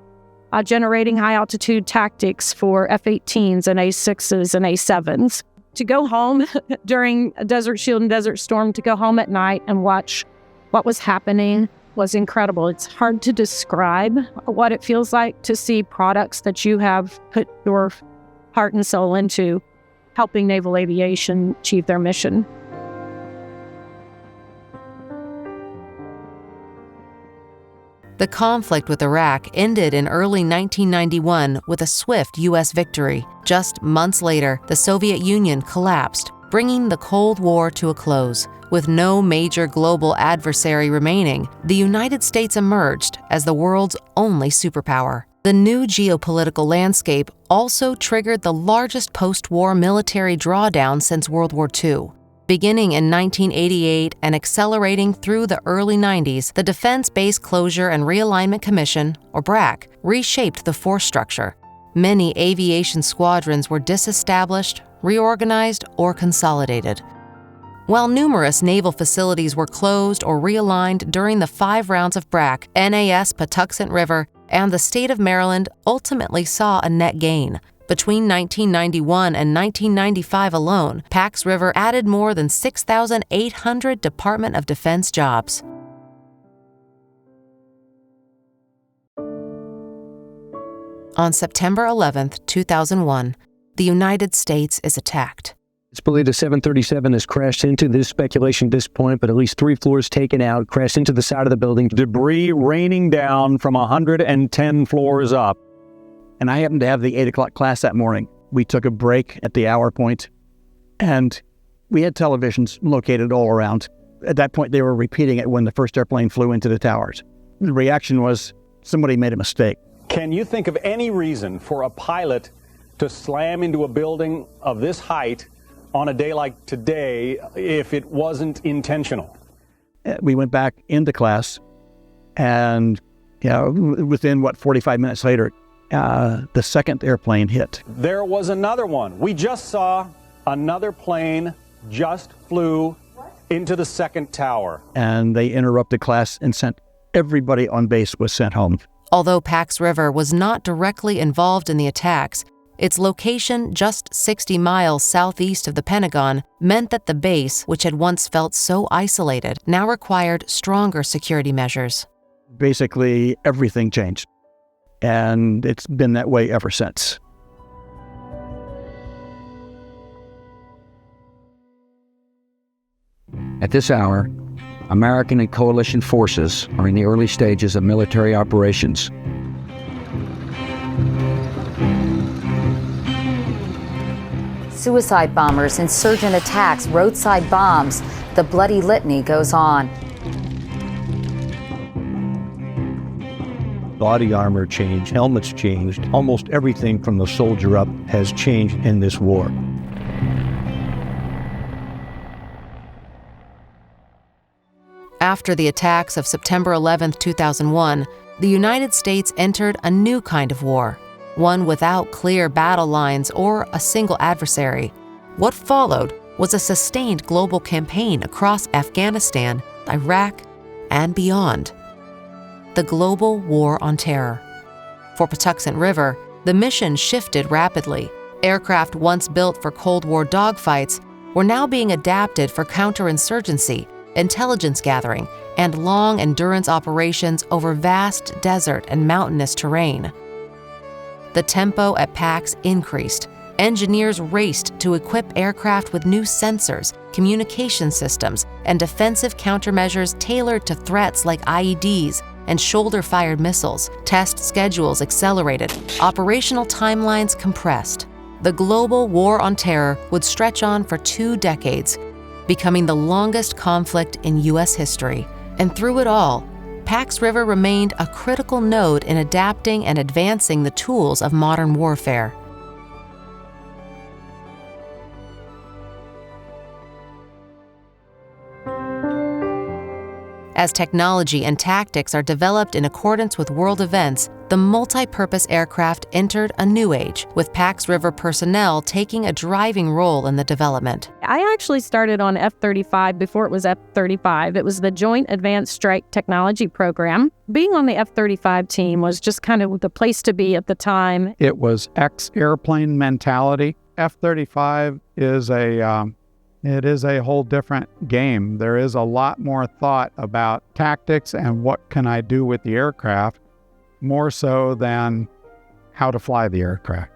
generating high altitude tactics for F-18s and A-6s and A-7s. To go home during Desert Shield and Desert Storm, to go home at night and watch what was happening was incredible. It's hard to describe what it feels like to see products that you have put your heart and soul into helping Naval Aviation achieve their mission. The conflict with Iraq ended in early 1991 with a swift U.S. victory. Just months later, the Soviet Union collapsed, bringing the Cold War to a close. With no major global adversary remaining, the United States emerged as the world's only superpower. The new geopolitical landscape also triggered the largest post-war military drawdown since World War II. Beginning in 1988 and accelerating through the early 90s, the Defense Base Closure and Realignment Commission, or BRAC, reshaped the force structure. Many aviation squadrons were disestablished, reorganized, or consolidated. While numerous naval facilities were closed or realigned during the 5 rounds of BRAC, NAS Patuxent River and the state of Maryland ultimately saw a net gain. Between 1991 and 1995 alone, Pax River added more than 6,800 Department of Defense jobs. On September 11, 2001, the United States is attacked. It's believed a 737 has crashed into this speculation at this point, but at least 3 floors taken out, crashed into the side of the building. Debris raining down from 110 floors up. And I happened to have the 8 o'clock class that morning. We took a break at the hour point, and we had televisions located all around. At that point, they were repeating it when the first airplane flew into the towers. The reaction was, somebody made a mistake. Can you think of any reason for a pilot to slam into a building of this height on a day like today if it wasn't intentional? We went back into class, and within 45 minutes later, the second airplane hit. There was another one. We just saw another plane just flew into the second tower. And they interrupted class and sent everybody on base was sent home. Although Pax River was not directly involved in the attacks, its location just 60 miles southeast of the Pentagon meant that the base, which had once felt so isolated, now required stronger security measures. Basically, everything changed. And it's been that way ever since. At this hour, American and coalition forces are in the early stages of military operations. Suicide bombers, insurgent attacks, roadside bombs. The bloody litany goes on. Body armor changed, helmets changed. Almost everything from the soldier up has changed in this war. After the attacks of September 11, 2001, the United States entered a new kind of war, one without clear battle lines or a single adversary. What followed was a sustained global campaign across Afghanistan, Iraq, and beyond. The Global War on Terror. For Patuxent River, the mission shifted rapidly. Aircraft once built for Cold War dogfights were now being adapted for counterinsurgency, intelligence gathering, and long endurance operations over vast desert and mountainous terrain. The tempo at Pax increased. Engineers raced to equip aircraft with new sensors, communication systems, and defensive countermeasures tailored to threats like IEDs and shoulder-fired missiles. Test schedules accelerated, operational timelines compressed. The global war on terror would stretch on for 2 decades, becoming the longest conflict in U.S. history. And through it all, Pax River remained a critical node in adapting and advancing the tools of modern warfare. As technology and tactics are developed in accordance with world events, the multi-purpose aircraft entered a new age, with Pax River personnel taking a driving role in the development. I actually started on F-35 before it was F-35. It was the Joint Advanced Strike Technology Program. Being on the F-35 team was just kind of the place to be at the time. It was ex-airplane mentality. F-35 is it is a whole different game. There is a lot more thought about tactics and what can I do with the aircraft, more so than how to fly the aircraft.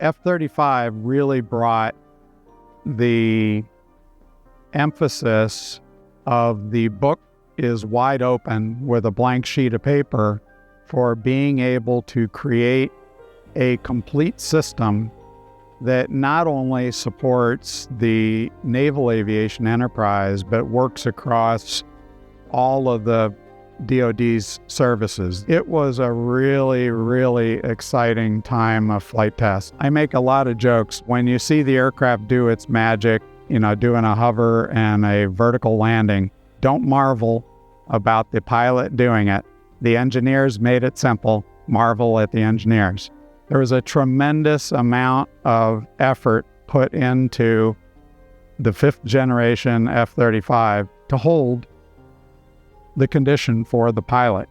F-35 really brought the emphasis of the book is wide open with a blank sheet of paper for being able to create a complete system that not only supports the naval aviation enterprise, but works across all of the DoD's services. It was a really, really exciting time of flight test. I make a lot of jokes. When you see the aircraft do its magic, doing a hover and a vertical landing, don't marvel about the pilot doing it. The engineers made it simple. Marvel at the engineers. There was a tremendous amount of effort put into the 5th generation F-35 to hold the condition for the pilot.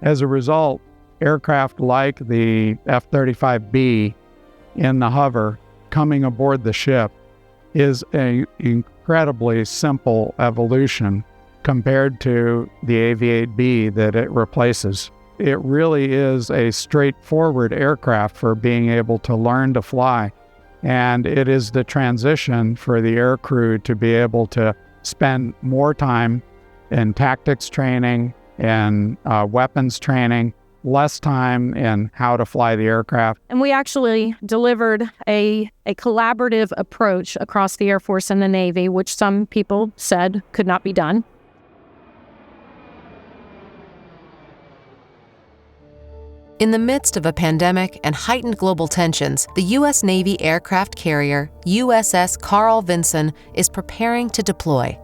As a result, aircraft like the F-35B in the hover coming aboard the ship is an incredibly simple evolution compared to the Aviate-B that it replaces. It really is a straightforward aircraft for being able to learn to fly. And it is the transition for the aircrew to be able to spend more time in tactics training and weapons training, less time in how to fly the aircraft. And we actually delivered a collaborative approach across the Air Force and the Navy, which some people said could not be done. In the midst of a pandemic and heightened global tensions, the U.S. Navy aircraft carrier USS Carl Vinson is preparing to deploy.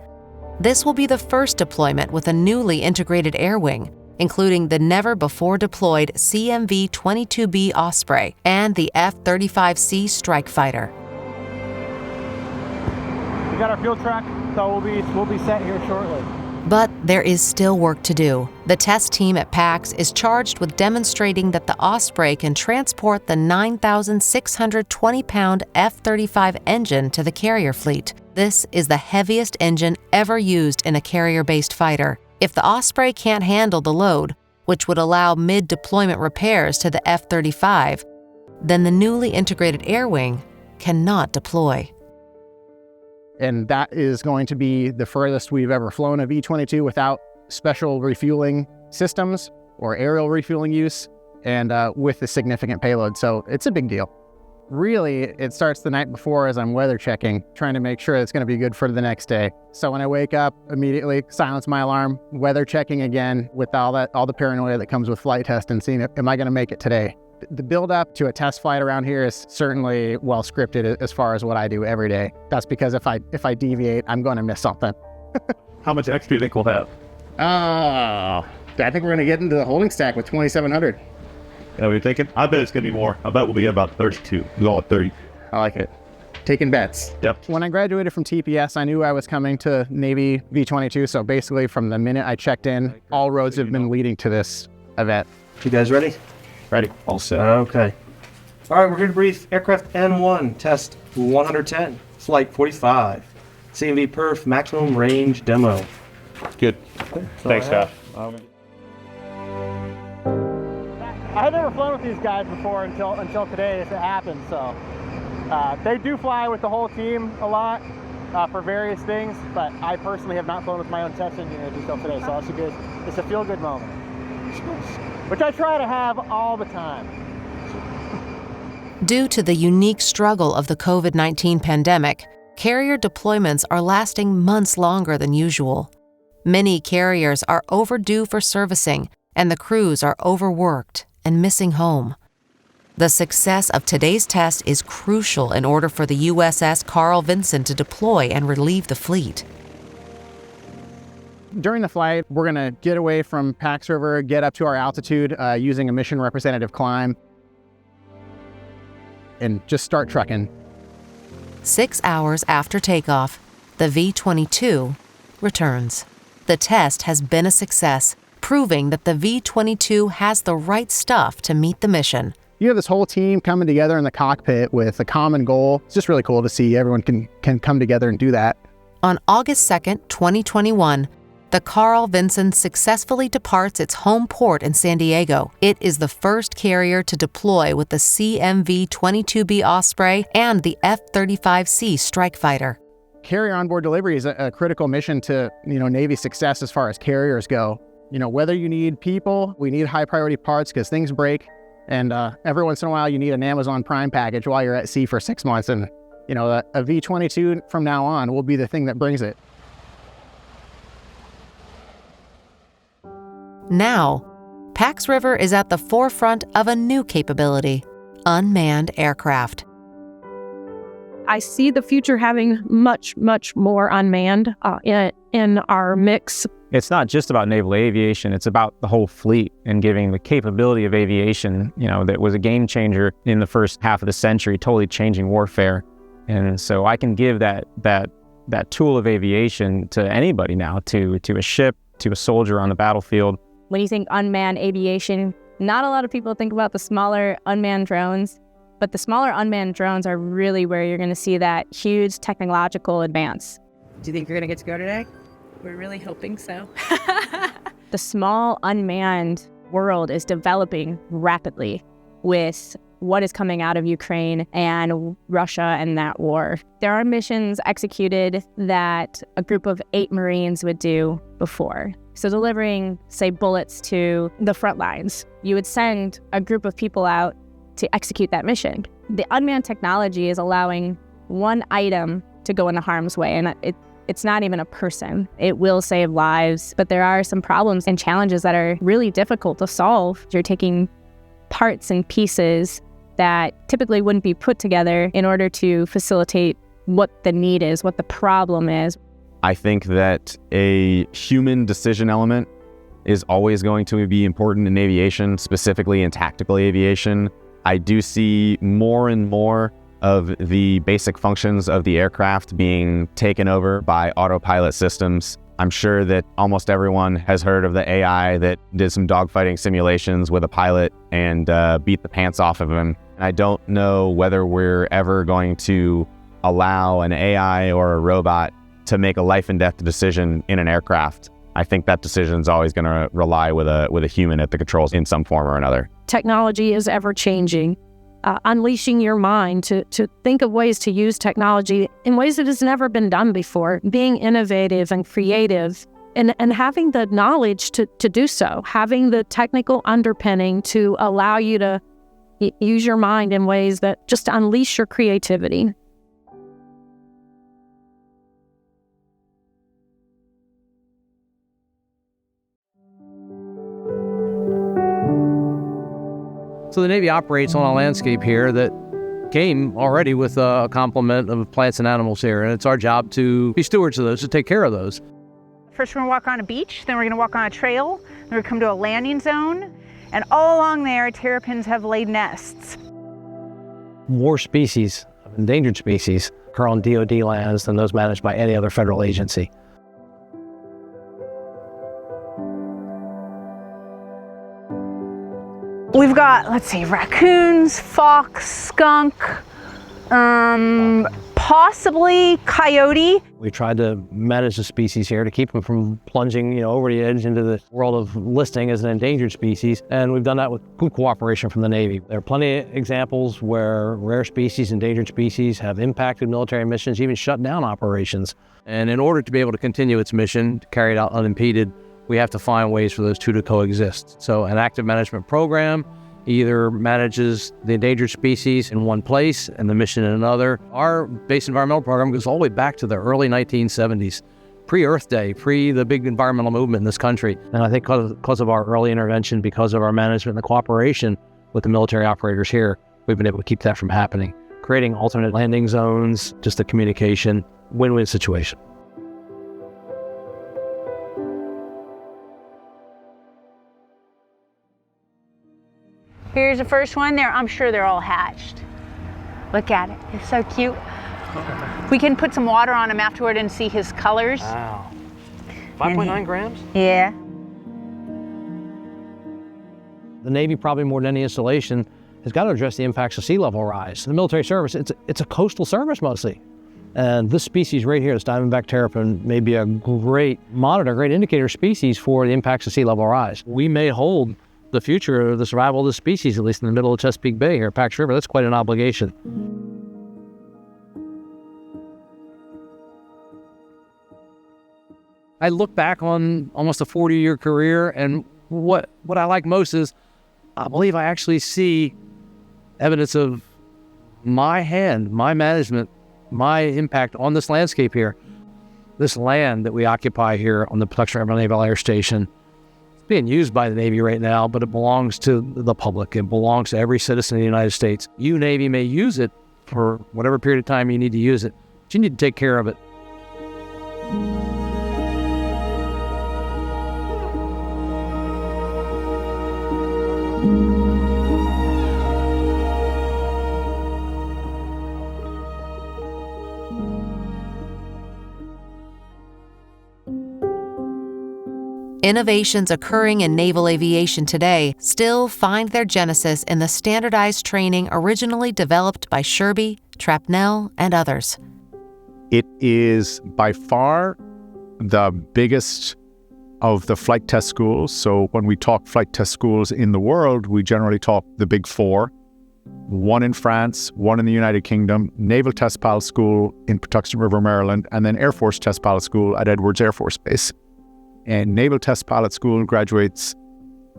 This will be the first deployment with a newly integrated air wing, including the never-before-deployed CMV-22B Osprey and the F-35C Strike Fighter. We got our fuel truck, so we'll be set here shortly. But there is still work to do. The test team at Pax is charged with demonstrating that the Osprey can transport the 9,620-pound F-35 engine to the carrier fleet. This is the heaviest engine ever used in a carrier-based fighter. If the Osprey can't handle the load, which would allow mid-deployment repairs to the F-35, then the newly integrated air wing cannot deploy. And that is going to be the furthest we've ever flown a V-22 without special refueling systems or aerial refueling use, and with a significant payload. So it's a big deal. Really, it starts the night before as I'm weather checking, trying to make sure it's going to be good for the next day. So when I wake up, immediately silence my alarm, weather checking again with all the paranoia that comes with flight test and seeing, am I going to make it today? The build up to a test flight around here is certainly well scripted as far as what I do every day. That's because if I deviate, I'm going to miss something. How much extra do you think we'll have? I think we're going to get into the holding stack with 2,700. Yeah, we're thinking? I bet it's going to be more. I bet we'll be at about 32. We'll go at 30. I like it. Taking bets. Yep. When I graduated from TPS, I knew I was coming to Navy V-22. So basically from the minute I checked in, all roads have been leading to this event. You guys ready? Ready. All set. Okay. All right, we're here to brief Aircraft N1, test 110, flight 45, CMV perf, maximum range demo. Good. Thanks, Scott. I had never flown with these guys before until today, as it happened. So they do fly with the whole team a lot for various things, but I personally have not flown with my own test engineers until today. So it's a feel-good moment, which I try to have all the time. Due to the unique struggle of the COVID-19 pandemic, carrier deployments are lasting months longer than usual. Many carriers are overdue for servicing, and the crews are overworked and missing home. The success of today's test is crucial in order for the USS Carl Vinson to deploy and relieve the fleet. During the flight, we're going to get away from Pax River, get up to our altitude using a mission representative climb, and just start trucking. 6 hours after takeoff, the V-22 returns. The test has been a success, proving that the V-22 has the right stuff to meet the mission. You have this whole team coming together in the cockpit with a common goal. It's just really cool to see everyone can come together and do that. On August 2nd, 2021, the Carl Vinson successfully departs its home port in San Diego. It is the first carrier to deploy with the CMV-22B Osprey and the F-35C Strike Fighter. Carrier onboard delivery is a critical mission to, Navy success as far as carriers go. Whether you need people, we need high priority parts because things break. And every once in a while, you need an Amazon Prime package while you're at sea for 6 months. And, a V-22 from now on will be the thing that brings it. Now, Pax River is at the forefront of a new capability, unmanned aircraft. I see the future having much, much more unmanned in our mix. It's not just about naval aviation, it's about the whole fleet and giving the capability of aviation, that was a game changer in the first half of the century, totally changing warfare. And so I can give that tool of aviation to anybody now, to a ship, to a soldier on the battlefield. When you think unmanned aviation, not a lot of people think about the smaller unmanned drones, but the smaller unmanned drones are really where you're going to see that huge technological advance. Do you think you're going to get to go today? We're really hoping so. The small unmanned world is developing rapidly with what is coming out of Ukraine and Russia and that war. There are missions executed that a group of 8 Marines would do before. So delivering, say, bullets to the front lines, you would send a group of people out to execute that mission. The unmanned technology is allowing one item to go into harm's way, and it's not even a person. It will save lives, but there are some problems and challenges that are really difficult to solve. You're taking parts and pieces that typically wouldn't be put together in order to facilitate what the need is, what the problem is. I think that a human decision element is always going to be important in aviation, specifically in tactical aviation. I do see more and more of the basic functions of the aircraft being taken over by autopilot systems. I'm sure that almost everyone has heard of the AI that did some dogfighting simulations with a pilot and beat the pants off of him. And I don't know whether we're ever going to allow an AI or a robot to make a life and death decision in an aircraft. I think that decision is always going to rely with a human at the controls in some form or another. Technology is ever changing. Unleashing your mind to think of ways to use technology in ways that has never been done before, being innovative and creative, and having the knowledge to do so, having the technical underpinning to allow you to use your mind in ways that just unleash your creativity. So the Navy operates on a landscape here that came already with a complement of plants and animals here, and it's our job to be stewards of those, to take care of those. First we're going to walk on a beach, then we're going to walk on a trail, then we're going to come to a landing zone, and all along there terrapins have laid nests. More species, endangered species, occur on DoD lands than those managed by any other federal agency. We've got, let's see, raccoons, fox, skunk, possibly coyote. We tried to manage the species here to keep them from plunging, over the edge into the world of listing as an endangered species, and we've done that with good cooperation from the Navy. There are plenty of examples where rare species, endangered species have impacted military missions, even shut down operations. And in order to be able to continue its mission, to carry it out unimpeded, we have to find ways for those two to coexist. So an active management program either manages the endangered species in one place and the mission in another. Our base environmental program goes all the way back to the early 1970s. pre-Earth Day, pre the big environmental movement in this country. And I think because of our early intervention, because of our management and the cooperation with the military operators here, we've been able to keep that from happening. Creating alternate landing zones, just a communication, win-win situation. Here's the first one there. I'm sure they're all hatched. Look at it. It's so cute. We can put some water on him afterward and see his colors. Wow. 5.9 grams? Yeah. The Navy, probably more than any installation, has got to address the impacts of sea level rise. The military service, it's a coastal service mostly. And this species right here, this diamondback terrapin, may be a great monitor, great indicator species for the impacts of sea level rise. We may hold the future of the survival of this species, at least in the middle of Chesapeake Bay here at Pax River. That's quite an obligation. I look back on almost a 40-year career, and what I like most is I believe I actually see evidence of my hand, my management, my impact on this landscape here. This land that we occupy here on the Patuxent River Naval Air Station, it's being used by the Navy right now, but it belongs to the public. It belongs to every citizen of the United States. You, Navy, may use it for whatever period of time you need to use it, but you need to take care of it. Innovations occurring in naval aviation today still find their genesis in the standardized training originally developed by Sherby, Trapnell, and others. It is by far the biggest of the flight test schools. So when we talk flight test schools in the world, we generally talk the big four. One in France, one in the United Kingdom, Naval Test Pilot School in Patuxent River, Maryland, and then Air Force Test Pilot School at Edwards Air Force Base. And Naval Test Pilot School graduates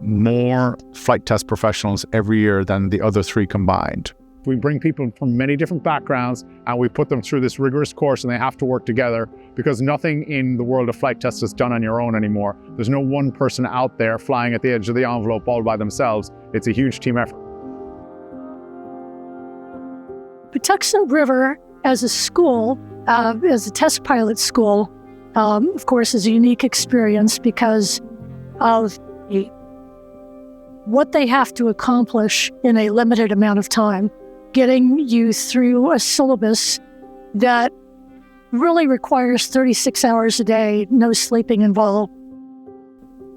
more flight test professionals every year than the other three combined. We bring people from many different backgrounds and we put them through this rigorous course, and they have to work together because nothing in the world of flight test is done on your own anymore. There's no one person out there flying at the edge of the envelope all by themselves. It's a huge team effort. Patuxent River as a school, as a test pilot school, of course, is a unique experience because of what they have to accomplish in a limited amount of time, getting you through a syllabus that really requires 36 hours a day, no sleeping involved,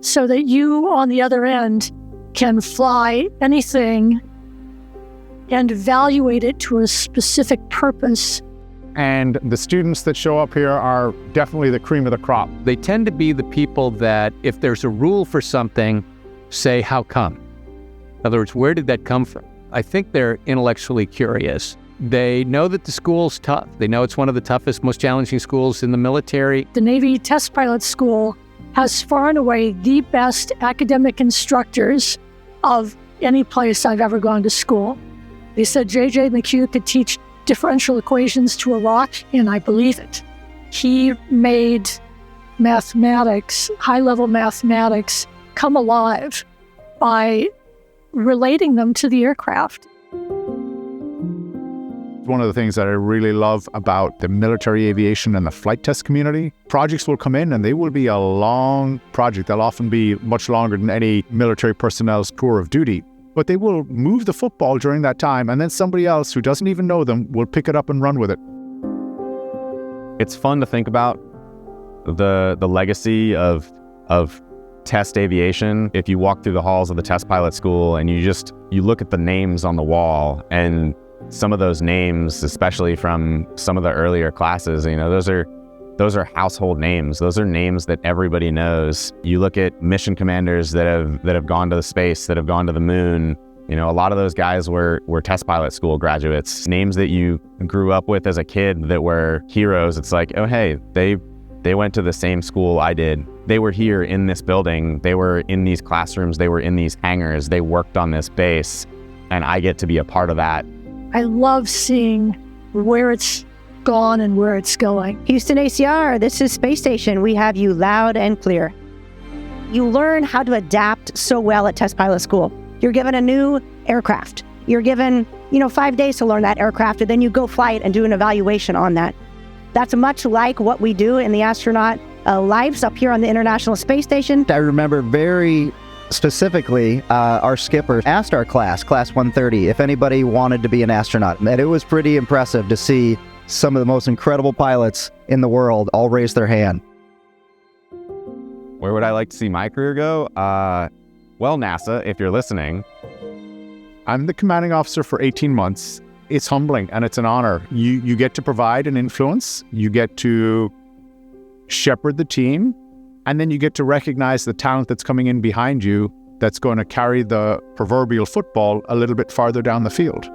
so that you, on the other end, can fly anything and evaluate it to a specific purpose. And the students that show up here are definitely the cream of the crop. They tend to be the people that, if there's a rule for something, say, how come? In other words, where did that come from? I think they're intellectually curious. They know that the school's tough. They know it's one of the toughest, most challenging schools in the military. The Navy Test Pilot School has far and away the best academic instructors of any place I've ever gone to school. They said J.J. McHugh could teach differential equations to a rock, and I believe it. He made mathematics, high-level mathematics, come alive by relating them to the aircraft. One of the things that I really love about the military aviation and the flight test community, projects will come in and they will be a long project. They'll often be much longer than any military personnel's tour of duty. But they will move the football during that time, and then somebody else who doesn't even know them will pick it up and run with it. It's fun to think about the legacy of test aviation. If you walk through the halls of the test pilot school and you look at the names on the wall, and some of those names, especially from some of the earlier classes, those are household names. Those are names that everybody knows. You look at mission commanders that have gone to the space, that have gone to the moon. A lot of those guys were test pilot school graduates. Names that you grew up with as a kid that were heroes. It's like, oh hey, they went to the same school I did. They were here in this building. They were in these classrooms. They were in these hangars. They worked on this base, and I get to be a part of that. I love seeing where it's gone and where it's going. Houston ACR, this is Space Station. We have you loud and clear. You learn how to adapt so well at test pilot school. You're given a new aircraft. You're given, 5 days to learn that aircraft, and then you go fly it and do an evaluation on that. That's much like what we do in the astronaut lives up here on the International Space Station. I remember very specifically, our skipper asked our class 130, if anybody wanted to be an astronaut. And it was pretty impressive to see some of the most incredible pilots in the world all raise their hand. Where would I like to see my career go? Well, NASA, if you're listening. I'm the commanding officer for 18 months. It's humbling and it's an honor. You get to provide an influence, you get to shepherd the team, and then you get to recognize the talent that's coming in behind you that's going to carry the proverbial football a little bit farther down the field.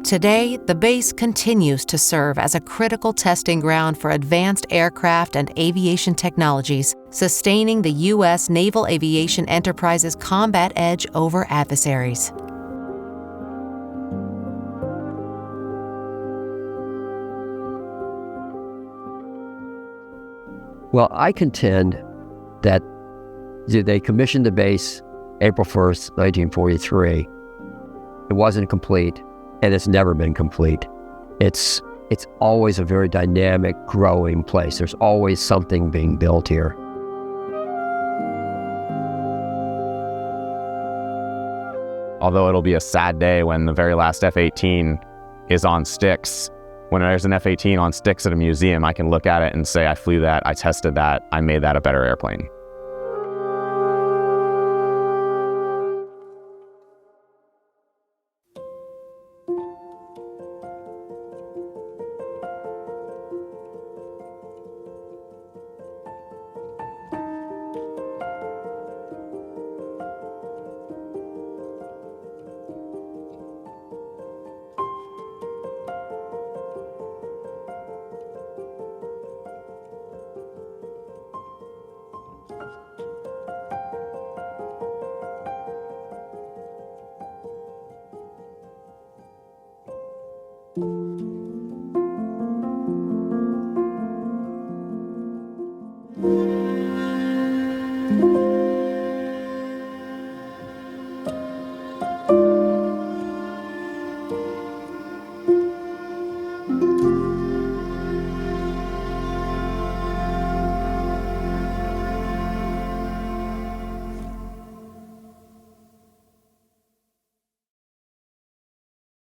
Today, the base continues to serve as a critical testing ground for advanced aircraft and aviation technologies, sustaining the U.S. Naval Aviation Enterprise's combat edge over adversaries. Well, I contend that they commissioned the base April 1st, 1943. It wasn't complete, and it's never been complete. It's always a very dynamic, growing place. There's always something being built here. Although it'll be a sad day when the very last F-18 is on sticks. When there's an F-18 on sticks at a museum, I can look at it and say, I flew that, I tested that, I made that a better airplane.